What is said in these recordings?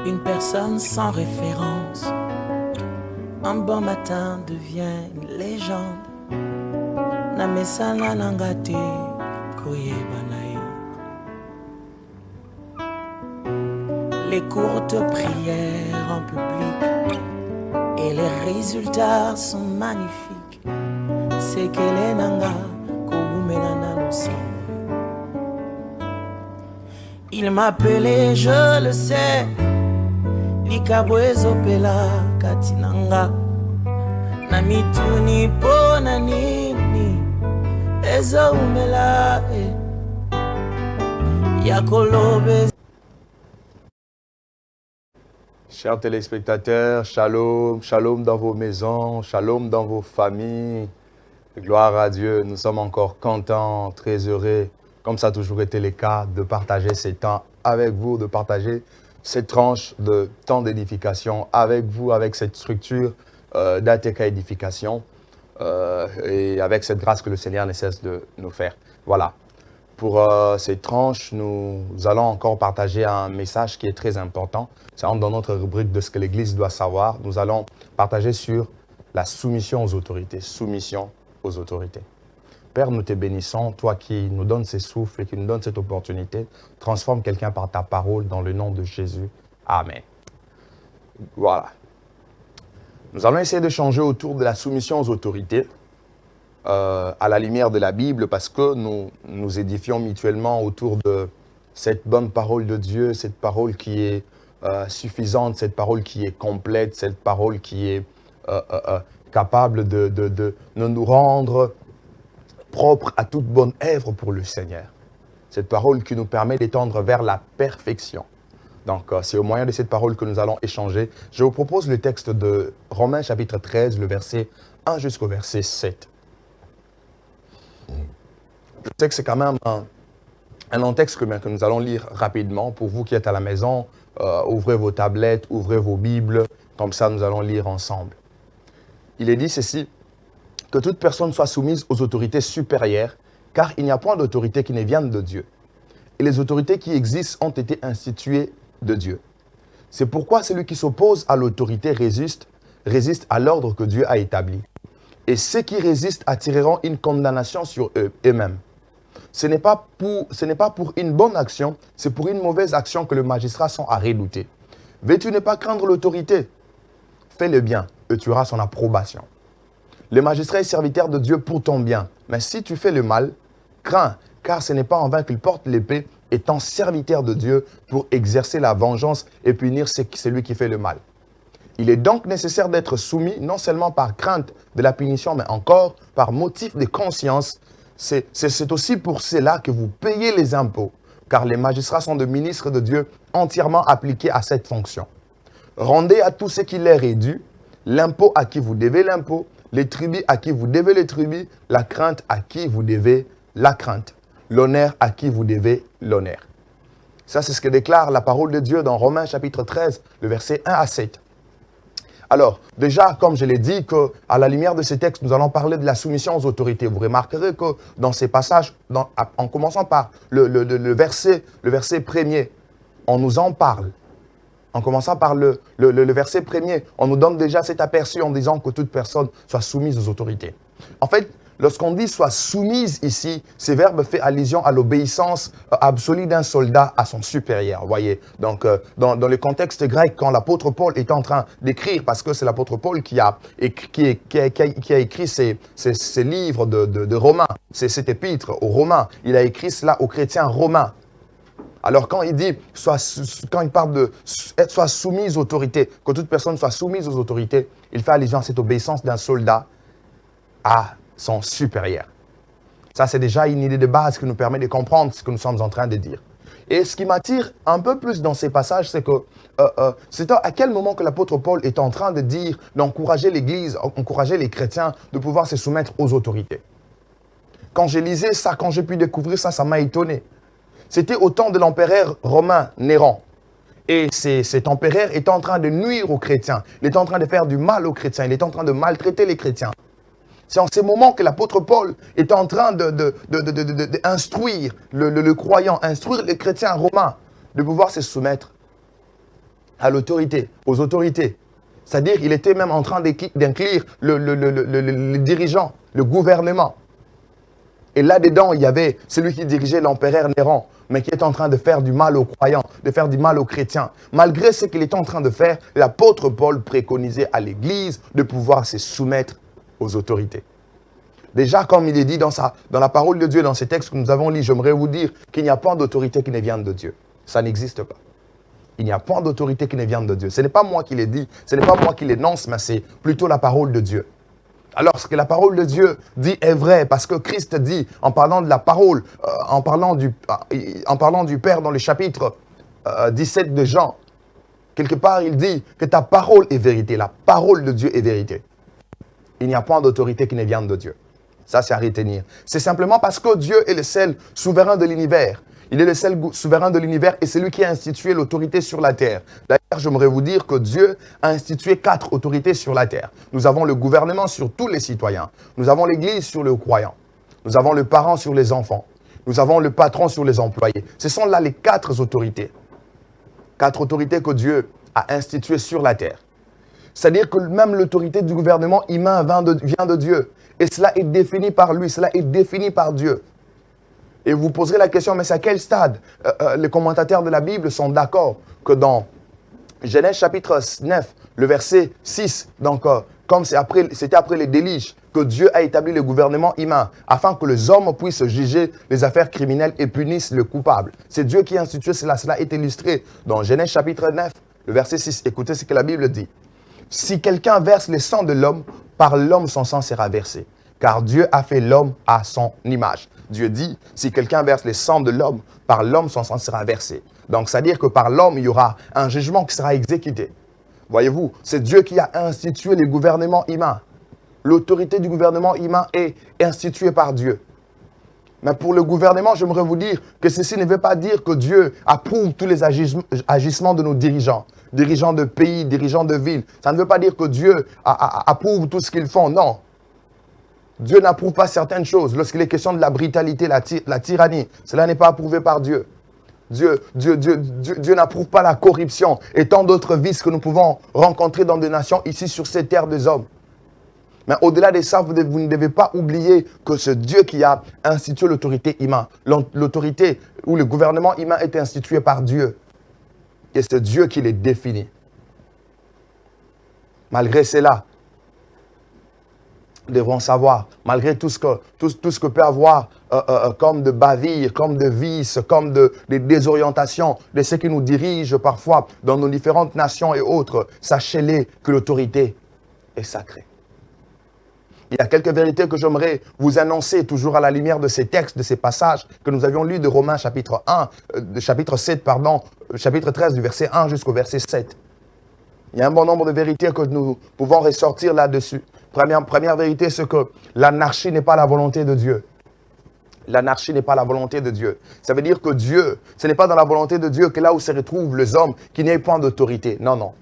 Une personne sans référence, un bon matin devient une légende. Namesana nangate koyebanae. Les courtes prières en public et les résultats sont magnifiques. C'est qu'elle est nanga koumenana no. Il m'appelait, je le sais. Likabwezo pela katinanga namituni pona nini ezo umela yakolobe. Chers téléspectateurs, shalom, shalom dans vos maisons, shalom dans vos familles. Gloire à Dieu, nous sommes encore contents, très heureux, comme ça a toujours été le cas, de partager ces temps avec vous, de partager cette tranche de temps d'édification avec vous, avec cette structure d'ATK Édification et avec cette grâce que le Seigneur ne cesse de nous faire. Voilà. Pour cette tranche, nous allons encore partager un message qui est très important. C'est dans notre rubrique de ce que l'Église doit savoir. Nous allons partager sur la soumission aux autorités. Soumission aux autorités. Père, nous te bénissons, toi qui nous donnes ces souffles et qui nous donnes cette opportunité. Transforme quelqu'un par ta parole dans le nom de Jésus. Amen. Voilà. Nous allons essayer de changer autour de la soumission aux autorités à la lumière de la Bible parce que nous nous édifions mutuellement autour de cette bonne parole de Dieu, cette parole qui est suffisante, cette parole qui est complète, cette parole qui est capable de nous rendre propre à toute bonne œuvre pour le Seigneur. Cette parole qui nous permet d'étendre vers la perfection. Donc, c'est au moyen de cette parole que nous allons échanger. Je vous propose le texte de Romains chapitre 13, le verset 1 jusqu'au verset 7. Je sais que c'est quand même un long texte que nous allons lire rapidement. Pour vous qui êtes à la maison, ouvrez vos tablettes, ouvrez vos Bibles. Comme ça, nous allons lire ensemble. Il est dit ceci. Que toute personne soit soumise aux autorités supérieures, car il n'y a point d'autorité qui ne vienne de Dieu. Et les autorités qui existent ont été instituées de Dieu. C'est pourquoi celui qui s'oppose à l'autorité résiste à l'ordre que Dieu a établi. Et ceux qui résistent attireront une condamnation sur eux-mêmes. Ce n'est pas pour une bonne action, c'est pour une mauvaise action que les magistrats sont à redouter. Veux-tu ne pas craindre l'autorité? Fais le bien et tu auras son approbation. Le magistrat est serviteur de Dieu pour ton bien. Mais si tu fais le mal, crains, car ce n'est pas en vain qu'il porte l'épée, étant serviteur de Dieu pour exercer la vengeance et punir celui qui fait le mal. Il est donc nécessaire d'être soumis, non seulement par crainte de la punition, mais encore par motif de conscience. C'est aussi pour cela que vous payez les impôts, car les magistrats sont des ministres de Dieu entièrement appliqués à cette fonction. Rendez à tous ce qui leur est dû, l'impôt à qui vous devez l'impôt, les tribus à qui vous devez les tribus, la crainte à qui vous devez la crainte, l'honneur à qui vous devez l'honneur. Ça, c'est ce que déclare la parole de Dieu dans Romains chapitre 13, le verset 1 à 7. Alors, déjà, comme je l'ai dit, à la lumière de ces textes, nous allons parler de la soumission aux autorités. Vous remarquerez que dans ces passages, en commençant par le verset premier, on nous en parle. En commençant par le verset premier, on nous donne déjà cet aperçu en disant que toute personne soit soumise aux autorités. En fait, lorsqu'on dit soit soumise ici, ce verbe fait allusion à l'obéissance absolue d'un soldat à son supérieur. Voyez, donc dans le contexte grec, quand l'apôtre Paul est en train d'écrire, parce que c'est l'apôtre Paul qui a écrit ces livres de Romains, cet épître aux Romains, il a écrit cela aux chrétiens romains. Alors quand il dit, quand il parle de soit soumise aux autorités, que toute personne soit soumise aux autorités, il fait allusion à cette obéissance d'un soldat à son supérieur. Ça, c'est déjà une idée de base qui nous permet de comprendre ce que nous sommes en train de dire. Et ce qui m'attire un peu plus dans ces passages, c'est que c'est à quel moment que l'apôtre Paul est en train de dire, d'encourager l'Église, encourager les chrétiens de pouvoir se soumettre aux autorités. Quand je lisais ça, quand j'ai pu découvrir ça, ça m'a étonné. C'était au temps de l'empereur romain Néron. Et cet empereur est en train de nuire aux chrétiens. Il est en train de faire du mal aux chrétiens. Il est en train de maltraiter les chrétiens. C'est en ces moments que l'apôtre Paul est en train d'instruire le croyant, instruire les chrétiens romains de pouvoir se soumettre à l'autorité, aux autorités. C'est-à-dire qu'il était même en train d'inclure le dirigeant, le gouvernement. Et là-dedans, il y avait celui qui dirigeait l'empereur Néron, mais qui est en train de faire du mal aux croyants, de faire du mal aux chrétiens. Malgré ce qu'il est en train de faire, l'apôtre Paul préconisait à l'Église de pouvoir se soumettre aux autorités. Déjà, comme il est dit dans la parole de Dieu, dans ces textes que nous avons lus, j'aimerais vous dire qu'il n'y a pas d'autorité qui ne vienne de Dieu. Ça n'existe pas. Il n'y a point d'autorité qui ne vienne de Dieu. Ce n'est pas moi qui l'ai dit, ce n'est pas moi qui l'énonce, mais c'est plutôt la parole de Dieu. Alors, ce que la parole de Dieu dit est vrai, parce que Christ dit, en parlant de la parole, en parlant du Père dans le chapitre 17 de Jean, quelque part, il dit que ta parole est vérité, la parole de Dieu est vérité. Il n'y a point d'autorité qui ne vienne de Dieu. Ça, c'est à retenir. C'est simplement parce que Dieu est le seul souverain de l'univers. Il est le seul souverain de l'univers et c'est lui qui a institué l'autorité sur la terre. D'ailleurs, j'aimerais vous dire que Dieu a institué 4 autorités sur la terre. Nous avons le gouvernement sur tous les citoyens. Nous avons l'Église sur les croyants. Nous avons le parent sur les enfants. Nous avons le patron sur les employés. Ce sont là les 4 autorités. 4 autorités que Dieu a instituées sur la terre. C'est-à-dire que même l'autorité du gouvernement humain vient de Dieu. Et cela est défini par lui, cela est défini par Dieu. Et vous poserez la question, mais c'est à quel stade les commentateurs de la Bible sont d'accord que dans Genèse chapitre 9, le verset 6, donc comme c'était après les déluges, que Dieu a établi le gouvernement humain afin que les hommes puissent juger les affaires criminelles et punissent le coupable. C'est Dieu qui a institué cela. Cela est illustré dans Genèse chapitre 9, le verset 6. Écoutez ce que la Bible dit. Si quelqu'un verse le sang de l'homme, par l'homme son sang sera versé. Car Dieu a fait l'homme à son image. Dieu dit, si quelqu'un verse le sang de l'homme, par l'homme son sang sera versé. Donc, c'est-à-dire que par l'homme, il y aura un jugement qui sera exécuté. Voyez-vous, c'est Dieu qui a institué le gouvernement humain. L'autorité du gouvernement humain est instituée par Dieu. Mais pour le gouvernement, j'aimerais vous dire que ceci ne veut pas dire que Dieu approuve tous les agissements de nos dirigeants. Dirigeants de pays, dirigeants de villes. Ça ne veut pas dire que Dieu approuve tout ce qu'ils font, non. Dieu n'approuve pas certaines choses. Lorsqu'il est question de la brutalité, la tyrannie, cela n'est pas approuvé par Dieu. Dieu n'approuve pas la corruption et tant d'autres vices que nous pouvons rencontrer dans des nations ici sur cette terre des hommes. Mais au-delà de ça, vous ne devez pas oublier que c'est Dieu qui a institué l'autorité humaine. L'autorité ou le gouvernement humain est institué par Dieu. Et c'est Dieu qui les définit. Malgré cela, nous devrons savoir, malgré tout ce que peut avoir comme de bavures, comme de vices, comme de désorientations, de ce qui nous dirige parfois dans nos différentes nations et autres, sachez-les que l'autorité est sacrée. Il y a quelques vérités que j'aimerais vous annoncer, toujours à la lumière de ces textes, de ces passages que nous avions lus de Romains chapitre 13 du verset 1 jusqu'au verset 7. Il y a un bon nombre de vérités que nous pouvons ressortir là-dessus. Première vérité, c'est que l'anarchie n'est pas la volonté de Dieu. L'anarchie n'est pas la volonté de Dieu. Ça veut dire que Dieu, ce n'est pas dans la volonté de Dieu que là où se retrouvent les hommes, qu'il n'y ait point d'autorité. Non, non.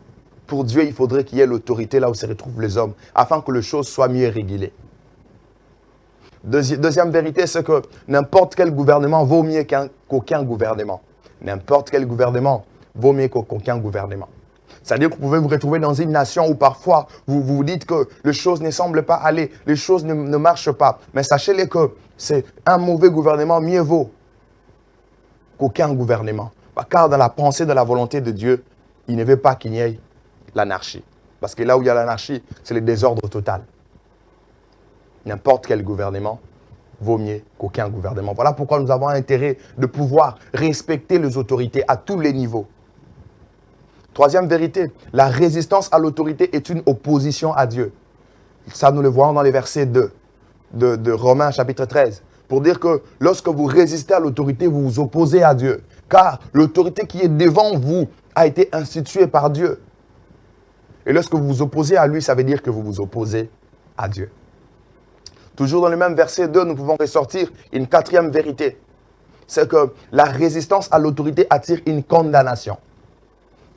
Pour Dieu, il faudrait qu'il y ait l'autorité là où se retrouvent les hommes, afin que les choses soient mieux régulées. Deuxième vérité, c'est que n'importe quel gouvernement vaut mieux qu'aucun gouvernement. N'importe quel gouvernement vaut mieux qu'aucun gouvernement. C'est-à-dire que vous pouvez vous retrouver dans une nation où parfois vous vous dites que les choses ne semblent pas aller, les choses ne marchent pas. Mais sachez-les que c'est un mauvais gouvernement mieux vaut qu'aucun gouvernement. Car dans la pensée de la volonté de Dieu, il ne veut pas qu'il y ait l'anarchie. Parce que là où il y a l'anarchie, c'est le désordre total. N'importe quel gouvernement vaut mieux qu'aucun gouvernement. Voilà pourquoi nous avons intérêt de pouvoir respecter les autorités à tous les niveaux. Troisième vérité, la résistance à l'autorité est une opposition à Dieu. Ça, nous le voyons dans les versets 2 de Romains chapitre 13. Pour dire que lorsque vous résistez à l'autorité, vous vous opposez à Dieu. Car l'autorité qui est devant vous a été instituée par Dieu. Et lorsque vous vous opposez à lui, ça veut dire que vous vous opposez à Dieu. Toujours dans le même verset 2, nous pouvons ressortir une quatrième vérité. C'est que la résistance à l'autorité attire une condamnation.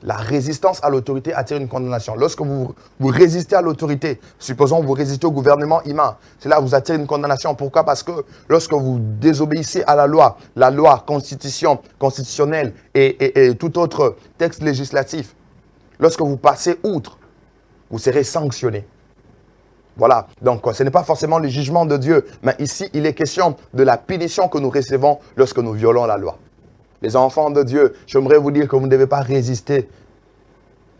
La résistance à l'autorité attire une condamnation. Lorsque vous résistez à l'autorité, supposons que vous résistez au gouvernement humain, cela vous attire une condamnation. Pourquoi? Parce que lorsque vous désobéissez à la loi constitutionnelle et tout autre texte législatif, Lorsque vous passez outre, vous serez sanctionné. Voilà, donc ce n'est pas forcément le jugement de Dieu, mais ici, il est question de la punition que nous recevons lorsque nous violons la loi. Les enfants de Dieu, j'aimerais vous dire que vous ne devez pas résister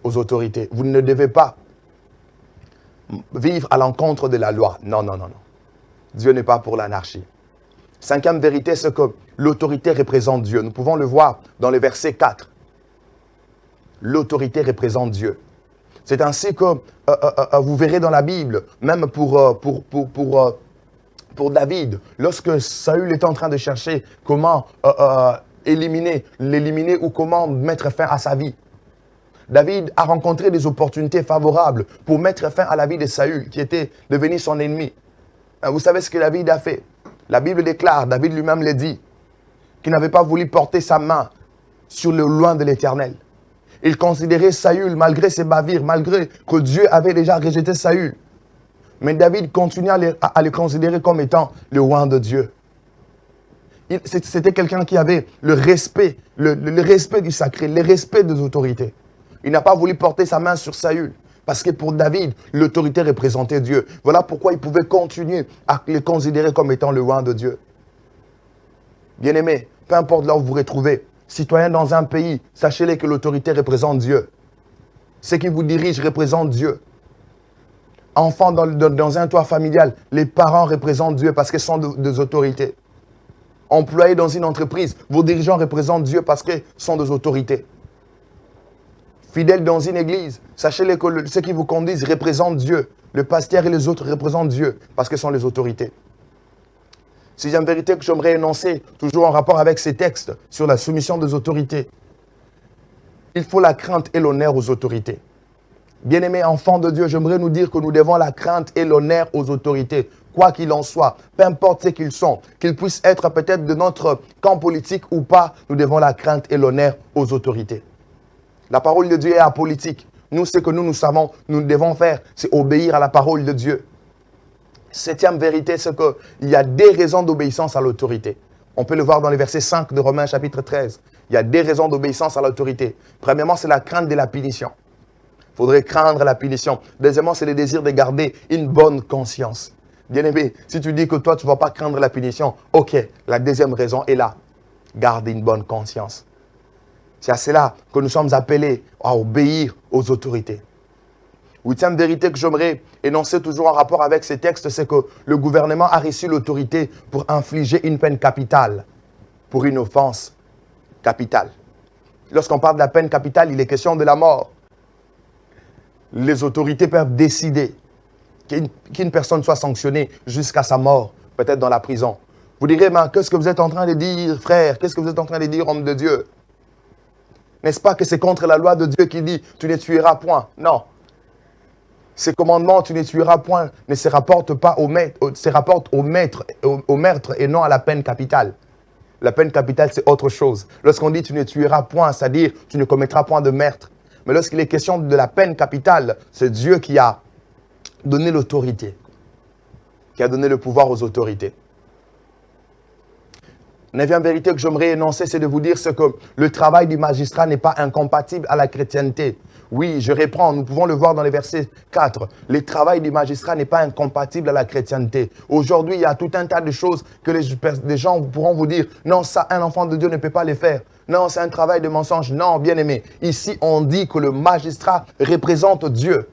aux autorités. Vous ne devez pas vivre à l'encontre de la loi. Non, non, non, non. Dieu n'est pas pour l'anarchie. Cinquième vérité, c'est que l'autorité représente Dieu. Nous pouvons le voir dans le verset 4. L'autorité représente Dieu. C'est ainsi que vous verrez dans la Bible, même pour David, lorsque Saül est en train de chercher comment l'éliminer ou comment mettre fin à sa vie. David a rencontré des opportunités favorables pour mettre fin à la vie de Saül, qui était devenu son ennemi. Vous savez ce que David a fait? La Bible déclare, David lui-même le dit, qu'il n'avait pas voulu porter sa main sur le loin de l'Éternel. Il considérait Saül, malgré ses bavures, malgré que Dieu avait déjà rejeté Saül. Mais David continuait à le considérer comme étant le loin de Dieu. C'était quelqu'un qui avait le respect, le respect du sacré, le respect des autorités. Il n'a pas voulu porter sa main sur Saül. Parce que pour David, l'autorité représentait Dieu. Voilà pourquoi il pouvait continuer à le considérer comme étant le loin de Dieu. Bien-aimés, peu importe là où vous vous retrouvez, citoyen dans un pays, sachez-le que l'autorité représente Dieu. Ceux qui vous dirigent représentent Dieu. Enfants dans un toit familial, les parents représentent Dieu parce qu'ils sont des autorités. Employés dans une entreprise, vos dirigeants représentent Dieu parce qu'ils sont des autorités. Fidèles dans une église, sachez-le que ceux qui vous conduisent représentent Dieu. Le pasteur et les autres représentent Dieu parce qu'ils sont les autorités. Sixième vérité que j'aimerais énoncer, toujours en rapport avec ces textes sur la soumission des autorités. Il faut la crainte et l'honneur aux autorités. Bien-aimés enfants de Dieu, j'aimerais nous dire que nous devons la crainte et l'honneur aux autorités. Quoi qu'il en soit, peu importe ce qu'ils sont, qu'ils puissent être peut-être de notre camp politique ou pas, nous devons la crainte et l'honneur aux autorités. La parole de Dieu est apolitique. Nous, ce que nous savons, nous devons faire, c'est obéir à la parole de Dieu. Septième vérité, c'est qu'il y a des raisons d'obéissance à l'autorité. On peut le voir dans le verset 5 de Romains chapitre 13. Il y a des raisons d'obéissance à l'autorité. Premièrement, c'est la crainte de la punition. Il faudrait craindre la punition. Deuxièmement, c'est le désir de garder une bonne conscience. Bien-aimé, si tu dis que toi, tu ne vas pas craindre la punition, ok, la deuxième raison est là. Garde une bonne conscience. C'est à cela que nous sommes appelés à obéir aux autorités. Huitième vérité que j'aimerais énoncer toujours en rapport avec ces textes, c'est que le gouvernement a reçu l'autorité pour infliger une peine capitale pour une offense capitale. Lorsqu'on parle de la peine capitale, il est question de la mort. Les autorités peuvent décider qu'une personne soit sanctionnée jusqu'à sa mort, peut-être dans la prison. Vous direz, mais qu'est-ce que vous êtes en train de dire, frère? Qu'est-ce que vous êtes en train de dire, homme de Dieu? N'est-ce pas que c'est contre la loi de Dieu qui dit « tu ne tueras point » Non. Ces commandements « tu ne tueras point » ne se rapportent pas au meurtre et non à la peine capitale. La peine capitale, c'est autre chose. Lorsqu'on dit « tu ne tueras point », c'est-à-dire « tu ne commettras point de meurtre ». Mais lorsqu'il est question de la peine capitale, c'est Dieu qui a donné l'autorité, qui a donné le pouvoir aux autorités. Neuvième vérité que j'aimerais énoncer, c'est de vous dire que le travail du magistrat n'est pas incompatible à la chrétienté. Oui, je reprends, nous pouvons le voir dans le verset 4. Le travail du magistrat n'est pas incompatible à la chrétienté. Aujourd'hui, il y a tout un tas de choses que les gens pourront vous dire, non, ça, un enfant de Dieu ne peut pas le faire. Non, c'est un travail de mensonge. Non, bien aimé, ici, on dit que le magistrat représente Dieu.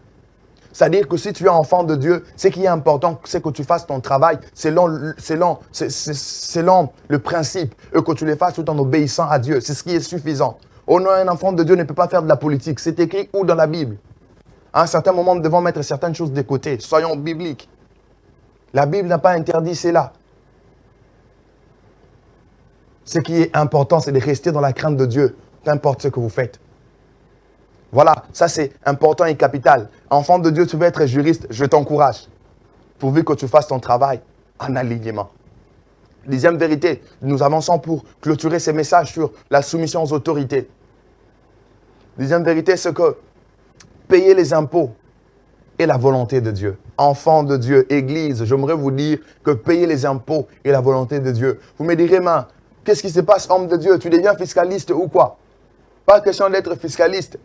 C'est-à-dire que si tu es enfant de Dieu, ce qui est important, c'est que tu fasses ton travail selon le principe et que tu le fasses tout en obéissant à Dieu. C'est ce qui est suffisant. Oh non, un enfant de Dieu ne peut pas faire de la politique. C'est écrit où dans la Bible? À un certain moment, nous devons mettre certaines choses de côté. Soyons bibliques. La Bible n'a pas interdit cela. Ce qui est important, c'est de rester dans la crainte de Dieu, peu importe ce que vous faites. Voilà, ça c'est important et capital. Enfant de Dieu, tu veux être juriste, je t'encourage. Pourvu que tu fasses ton travail en alignement. Dixième vérité, nous avançons pour clôturer ces messages sur la soumission aux autorités. Dixième vérité, c'est que payer les impôts est la volonté de Dieu. Enfant de Dieu, Église, j'aimerais vous dire que payer les impôts est la volonté de Dieu. Vous me direz, mais qu'est-ce qui se passe, homme de Dieu? Tu deviens fiscaliste ou quoi? Pas question d'être fiscaliste.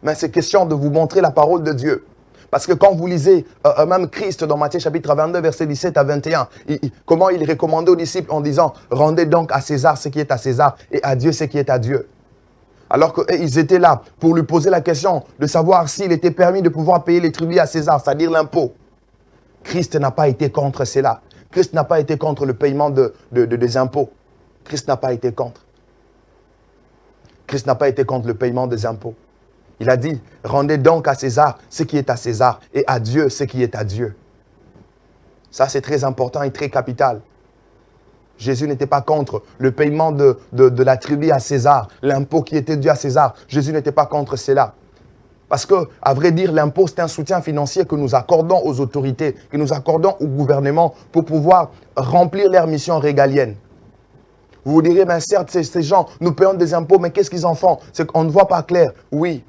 Mais c'est question de vous montrer la parole de Dieu. Parce que quand vous lisez même Christ dans Matthieu chapitre 22, verset 17 à 21, comment il recommandait aux disciples en disant « Rendez donc à César ce qui est à César et à Dieu ce qui est à Dieu ». Alors qu'ils étaient là pour lui poser la question de savoir s'il était permis de pouvoir payer les tribus à César, c'est-à-dire l'impôt. Christ n'a pas été contre cela. Christ n'a pas été contre le paiement des impôts. Christ n'a pas été contre. Christ n'a pas été contre le paiement des impôts. Il a dit, rendez donc à César ce qui est à César et à Dieu ce qui est à Dieu. Ça, c'est très important et très capital. Jésus n'était pas contre le paiement de la tribu à César, l'impôt qui était dû à César. Jésus n'était pas contre cela. Parce que, à vrai dire, l'impôt, c'est un soutien financier que nous accordons aux autorités, que nous accordons au gouvernement pour pouvoir remplir leur mission régalienne. Vous vous direz, mais certes, ces gens, nous payons des impôts, mais qu'est-ce qu'ils en font? C'est qu'on ne voit pas clair. Oui.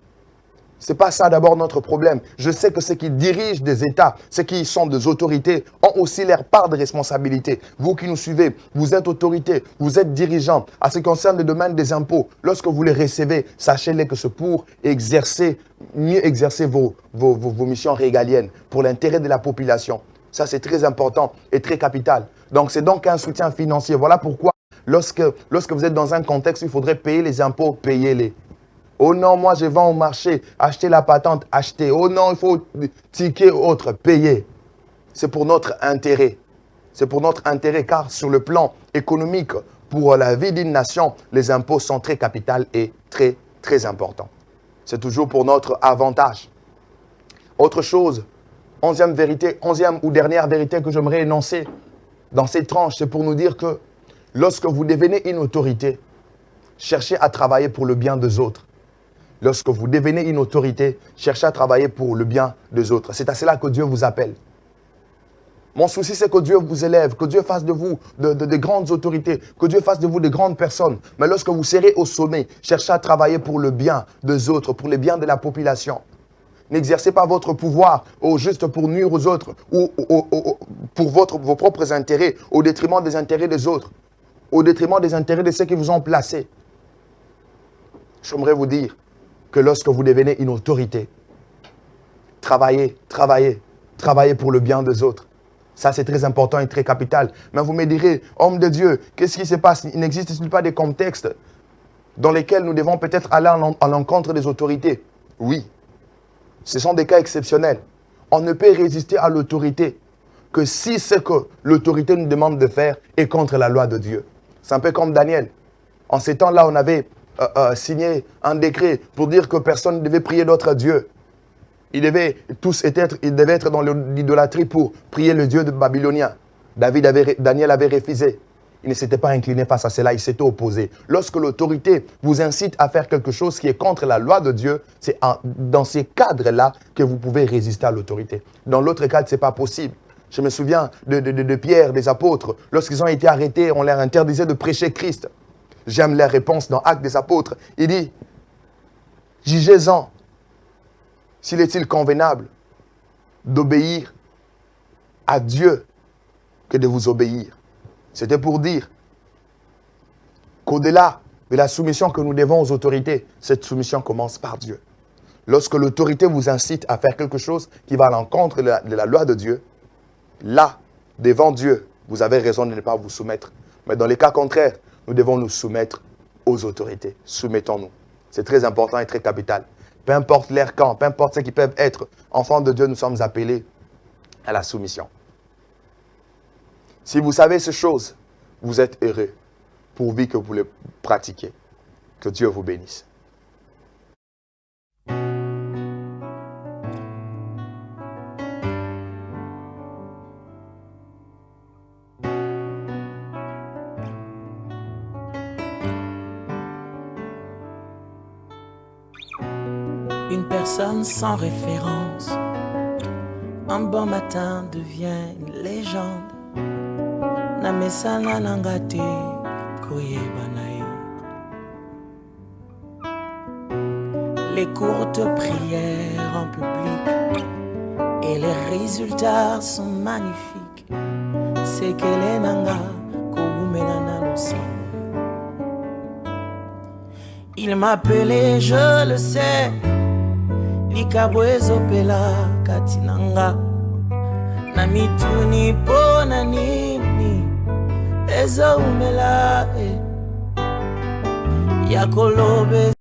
Ce n'est pas ça d'abord notre problème. Je sais que ceux qui dirigent des États, ceux qui sont des autorités, ont aussi leur part de responsabilité. Vous qui nous suivez, vous êtes autorité, vous êtes dirigeant. À ce qui concerne le domaine des impôts, lorsque vous les recevez, sachez-les que c'est pour mieux exercer vos missions régaliennes, pour l'intérêt de la population. Ça, c'est très important et très capital. Donc, c'est donc un soutien financier. Voilà pourquoi, lorsque vous êtes dans un contexte où il faudrait payer les impôts, payez-les. Oh non, moi je vends au marché, acheter la patente, acheter. Oh non, il faut ticket autre, payer. C'est pour notre intérêt. C'est pour notre intérêt car sur le plan économique, pour la vie d'une nation, les impôts sont très capitaux et très, très importants. C'est toujours pour notre avantage. Autre chose, onzième ou dernière vérité que j'aimerais énoncer dans cette tranche, c'est pour nous dire que lorsque vous devenez une autorité, cherchez à travailler pour le bien des autres. Lorsque vous devenez une autorité, cherchez à travailler pour le bien des autres. C'est à cela que Dieu vous appelle. Mon souci, c'est que Dieu vous élève, que Dieu fasse de vous de grandes autorités, que Dieu fasse de vous de grandes personnes. Mais lorsque vous serez au sommet, cherchez à travailler pour le bien des autres, pour le bien de la population. N'exercez pas votre pouvoir juste pour nuire aux autres ou pour vos propres intérêts, au détriment des intérêts des autres, au détriment des intérêts de ceux qui vous ont placés. J'aimerais vous dire que lorsque vous devenez une autorité, travaillez pour le bien des autres. Ça, c'est très important et très capital. Mais vous me direz, homme de Dieu, qu'est-ce qui se passe? Il n'existe pas des contextes dans lesquels nous devons peut-être aller à l'encontre des autorités? Oui, ce sont des cas exceptionnels. On ne peut résister à l'autorité que si ce que l'autorité nous demande de faire est contre la loi de Dieu. C'est un peu comme Daniel. En ces temps-là, on avait signé un décret pour dire que personne ne devait prier d'autres dieux. Ils devaient être dans l'idolâtrie pour prier le Dieu babylonien. Daniel avait refusé. Il ne s'était pas incliné face à cela, il s'était opposé. Lorsque l'autorité vous incite à faire quelque chose qui est contre la loi de Dieu, c'est dans ces cadres-là que vous pouvez résister à l'autorité. Dans l'autre cadre, ce n'est pas possible. Je me souviens de Pierre, des apôtres. Lorsqu'ils ont été arrêtés, on leur interdisait de prêcher Christ. J'aime la réponse dans Actes des apôtres. Il dit, jugez-en, s'il est-il convenable d'obéir à Dieu que de vous obéir. C'était pour dire qu'au-delà de la soumission que nous devons aux autorités, cette soumission commence par Dieu. Lorsque l'autorité vous incite à faire quelque chose qui va à l'encontre de la loi de Dieu, là, devant Dieu, vous avez raison de ne pas vous soumettre. Mais dans les cas contraires, nous devons nous soumettre aux autorités. Soumettons-nous. C'est très important et très capital. Peu importe leur camp, peu importe ce qu'ils peuvent être, enfants de Dieu, nous sommes appelés à la soumission. Si vous savez ces choses, vous êtes heureux, pourvu que vous les pratiquiez. Que Dieu vous bénisse. Une personne sans référence, un bon matin devient une légende. Namesana langate koyeba nae. Les courtes prières en public et les résultats sont magnifiques. C'est que les nanga koumenana aussi. Il m'appelait, je le sais, likabo ezopela kati nanga na mituni pona nini ezoumela ya kolobe